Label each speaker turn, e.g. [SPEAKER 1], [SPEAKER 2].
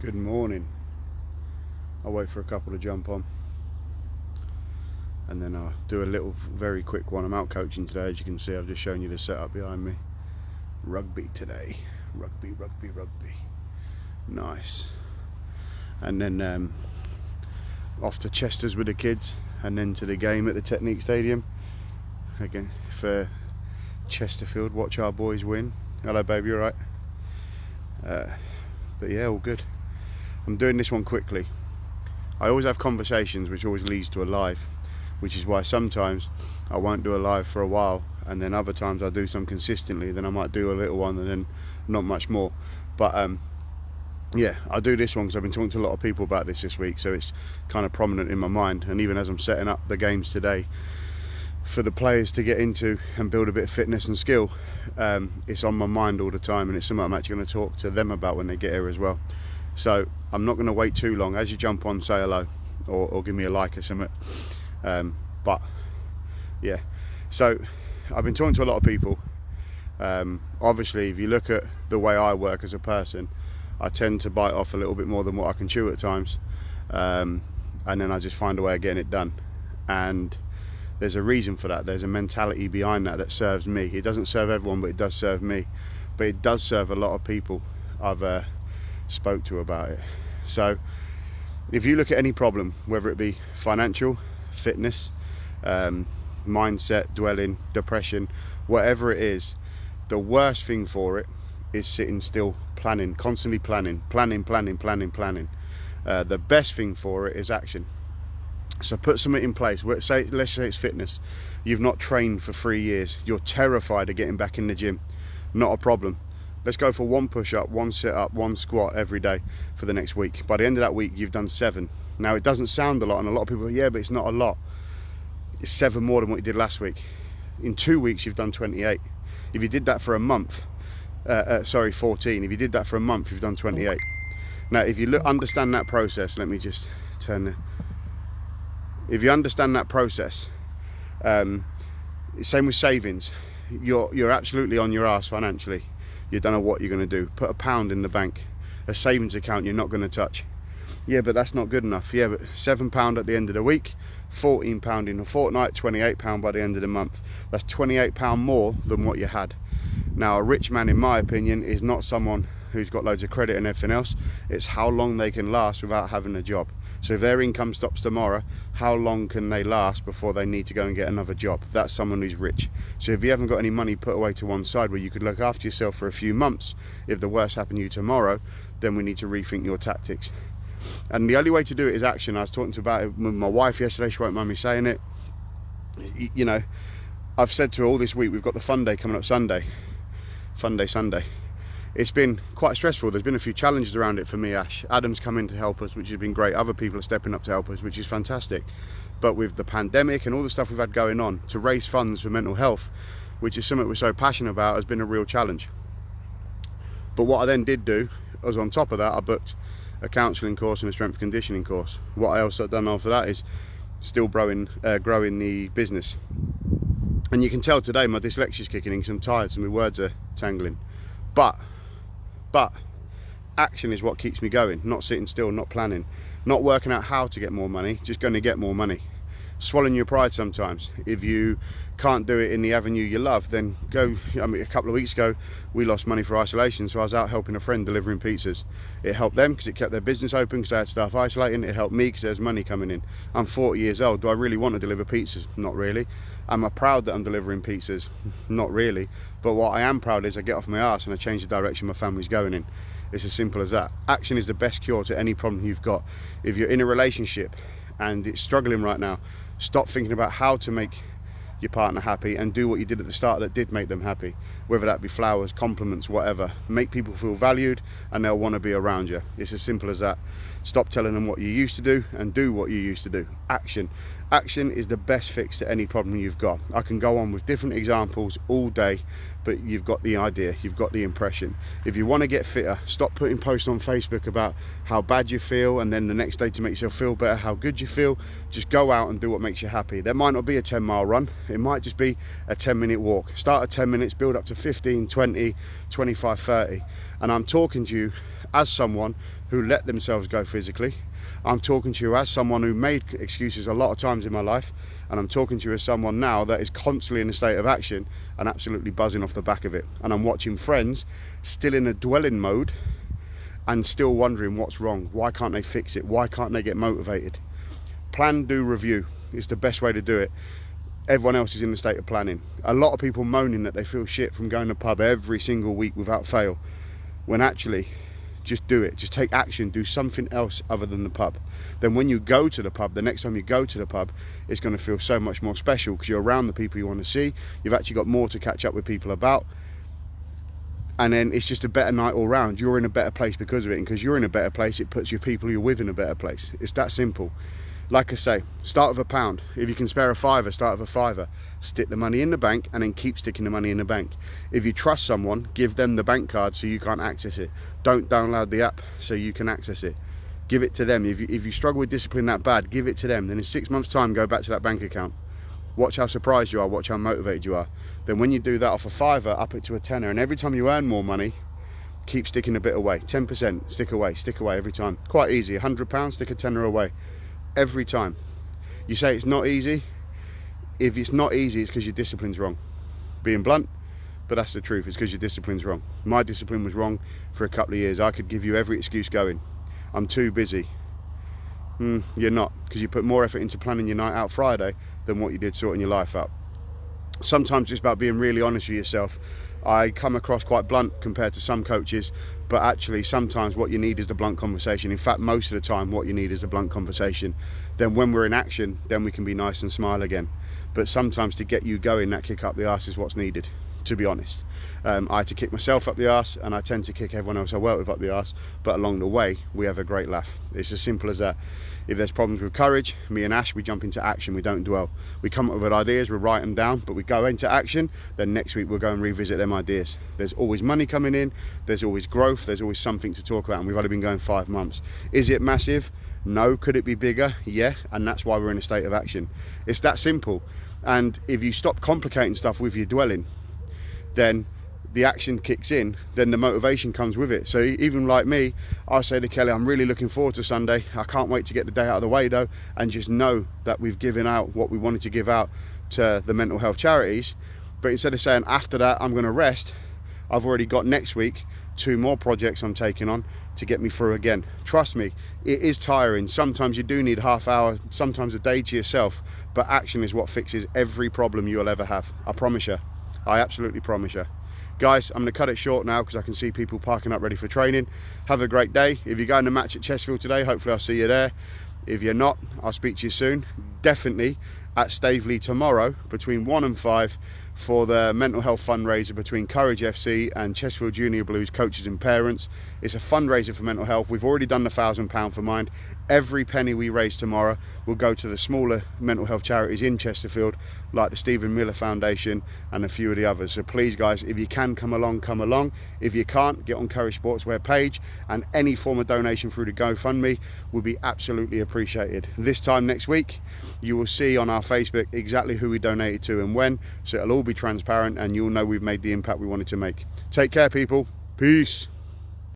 [SPEAKER 1] Good morning. I'll wait for a couple to jump on and then I'll do a little very quick one. I'm out coaching today, as you can see. I've just shown you the setup behind me. Rugby today. Rugby. Nice. And then off to Chester's with the kids and then to the game at the Technique Stadium again for Chesterfield. Watch our boys win. Hello baby, you alright? But yeah, all good. I'm doing this one quickly. I always have conversations which always leads to a live, which is why sometimes I won't do a live for a while, and then other times I do some consistently, then I might do a little one and then not much more. But yeah, I'll do this one because I've been talking to a lot of people about this week, so it's kind of prominent in my mind. And even as I'm setting up the games today for the players to get into and build a bit of fitness and skill, it's on my mind all the time, and it's something I'm actually going to talk to them about when they get here as well. So I'm not going to wait too long. As you jump on, say hello or give me a like or something. But yeah, so I've been talking to a lot of people. Obviously, if you look at the way I work as a person, I tend to bite off a little bit more than what I can chew at times, and then I just find a way of getting it done. And there's a reason for that. There's a mentality behind that serves me. It doesn't serve everyone, but it does serve me. But it does serve a lot of people I've spoke to about it. So if you look at any problem, whether it be financial, fitness, mindset, dwelling, depression, whatever it is, the worst thing for it is sitting still, planning, constantly planning. The best thing for it is action. So put something in place. Let's say it's fitness. You've not trained for 3 years. You're terrified of getting back in the gym. Not a problem. Let's go for 1 push-up, 1 sit-up, 1 squat every day for the next week. By the end of that week, you've done 7. Now, it doesn't sound a lot, and a lot of people go, yeah, but it's not a lot. It's 7 more than what you did last week. In 2 weeks, you've done 28. If you did that for a month, 14. If you did that for a month, you've done 28. Now, if you understand that process, let me just turn it. If you understand that process, same with savings. You're absolutely on your ass financially. You don't know what you're going to do. Put £1 in the bank, a savings account you're not going to touch. Yeah, but that's not good enough. Yeah, but £7 at the end of the week, £14 in a fortnight, £28 by the end of the month. That's £28 more than what you had. Now, a rich man, in my opinion, is not someone who's got loads of credit and everything else. It's how long they can last without having a job. So if their income stops tomorrow, how long can they last before they need to go and get another job? That's someone who's rich. So if you haven't got any money put away to one side where you could look after yourself for a few months, if the worst happened to you tomorrow, then we need to rethink your tactics. And the only way to do it is action. I was talking about it with my wife yesterday. She won't mind me saying it. You know, I've said to her all this week, we've got the fun day coming up Sunday. Fun day Sunday. It's been quite stressful. There's been a few challenges around it for me, Ash. Adam's come in to help us, which has been great. Other people are stepping up to help us, which is fantastic. But with the pandemic and all the stuff we've had going on, to raise funds for mental health, which is something we're so passionate about, has been a real challenge. But what I then did do was, on top of that, I booked a counselling course and a strength conditioning course. What I also done after that is still growing the business. And you can tell today my dyslexia's kicking in because I'm tired, so my words are tangling. But action is what keeps me going, not sitting still, not planning, not working out how to get more money, just going to get more money. Swallowing your pride sometimes. If you can't do it in the avenue you love, then go. I mean, a couple of weeks ago, we lost money for isolation, so I was out helping a friend delivering pizzas. It helped them because it kept their business open because they had staff isolating. It helped me because there's money coming in. I'm 40 years old. Do I really want to deliver pizzas? Not really. Am I proud that I'm delivering pizzas? Not really. But what I am proud is I get off my arse and I change the direction my family's going in. It's as simple as that. Action is the best cure to any problem you've got. If you're in a relationship and it's struggling right now, stop thinking about how to make your partner happy and do what you did at the start that did make them happy, whether that be flowers, compliments, whatever. Make people feel valued and they'll want to be around you. It's as simple as that. Stop telling them what you used to do and do what you used to do. Action is the best fix to any problem you've got. I can go on with different examples all day, but you've got the idea, you've got the impression. If you want to get fitter, stop putting posts on Facebook about how bad you feel and then the next day to make yourself feel better how good you feel. Just go out and do what makes you happy. There might not be a 10-mile run, it might just be a 10-minute walk. Start at 10 minutes, build up to 15, 20, 25, 30. And I'm talking to you as someone who let themselves go physically. I'm talking to you as someone who made excuses a lot of times in my life, and I'm talking to you as someone now that is constantly in a state of action and absolutely buzzing off the back of it. And I'm watching friends still in a dwelling mode and still wondering what's wrong. Why can't they fix it? Why can't they get motivated? Plan, do, review is the best way to do it. Everyone else is in the state of planning. A lot of people moaning that they feel shit from going to the pub every single week without fail, when actually, just do it. Just take action. Do something else other than the pub. Then when you go to the pub, the next time you go to the pub, it's going to feel so much more special because you're around the people you want to see. You've actually got more to catch up with people about. And then it's just a better night all round. You're in a better place because of it. And because you're in a better place, it puts your people you're with in a better place. It's that simple. Like I say, start with £1. If you can spare a fiver, start with a fiver. Stick the money in the bank and then keep sticking the money in the bank. If you trust someone, give them the bank card so you can't access it. Don't download the app so you can access it. Give it to them. If you struggle with discipline that bad, give it to them. Then in 6 months' time, go back to that bank account. Watch how surprised you are. Watch how motivated you are. Then when you do that off a fiver, up it to a tenner. And every time you earn more money, keep sticking a bit away. 10%, stick away every time. Quite easy. £100, stick a tenner away. Every time. You say it's not easy. If it's not easy, it's because your discipline's wrong. Being blunt, but that's the truth. It's because your discipline's wrong. My discipline was wrong for a couple of years. I could give you every excuse going. I'm too busy. You're not, because you put more effort into planning your night out Friday than what you did sorting your life out. Sometimes it's about being really honest with yourself. I come across quite blunt compared to some coaches, but actually sometimes what you need is the blunt conversation. In fact, most of the time what you need is a blunt conversation. Then when we're in action, then we can be nice and smile again. But sometimes to get you going, that kick up the arse is what's needed, to be honest. I had to kick myself up the arse, and I tend to kick everyone else I work with up the arse, but along the way we have a great laugh. It's as simple as that. If there's problems with courage, me and Ash, we jump into action. We don't dwell. We come up with ideas, we write them down, but we go into action. Then next week we'll go and revisit them ideas. There's always money coming in, there's always growth, there's always something to talk about, and we've only been going 5 months. Is it massive? No. Could it be bigger? Yeah, and that's why we're in a state of action. It's that simple. And if you stop complicating stuff with your dwelling, then the action kicks in, then the motivation comes with it. So even like me, I say to Kelly, I'm really looking forward to Sunday. I can't wait to get the day out of the way though, and just know that we've given out what we wanted to give out to the mental health charities. But instead of saying after that I'm going to rest, I've already got next week 2 more projects I'm taking on to get me through again. Trust me, it is tiring. Sometimes you do need half hour, sometimes a day to yourself, but action is what fixes every problem you'll ever have. I promise you. I absolutely promise you. Guys, I'm going to cut it short now because I can see people parking up ready for training. Have a great day. If you're going to match at Chesterfield today, hopefully I'll see you there. If you're not, I'll speak to you soon. Definitely at Staveley tomorrow between 1 and 5 for the mental health fundraiser between Courage FC and Chesterfield Junior Blues coaches and parents. It's a fundraiser for mental health. We've already done the £1,000 for mine. Every penny we raise tomorrow will go to the smaller mental health charities in Chesterfield, like the Stephen Miller Foundation and a few of the others. So please guys, if you can come along, come along. If you can't, get on Courage Sportswear page, and any form of donation through the GoFundMe will be absolutely appreciated. This time next week, you will see on our Facebook exactly who we donated to and when, so it'll all be transparent and you'll know we've made the impact we wanted to make. Take care people. Peace.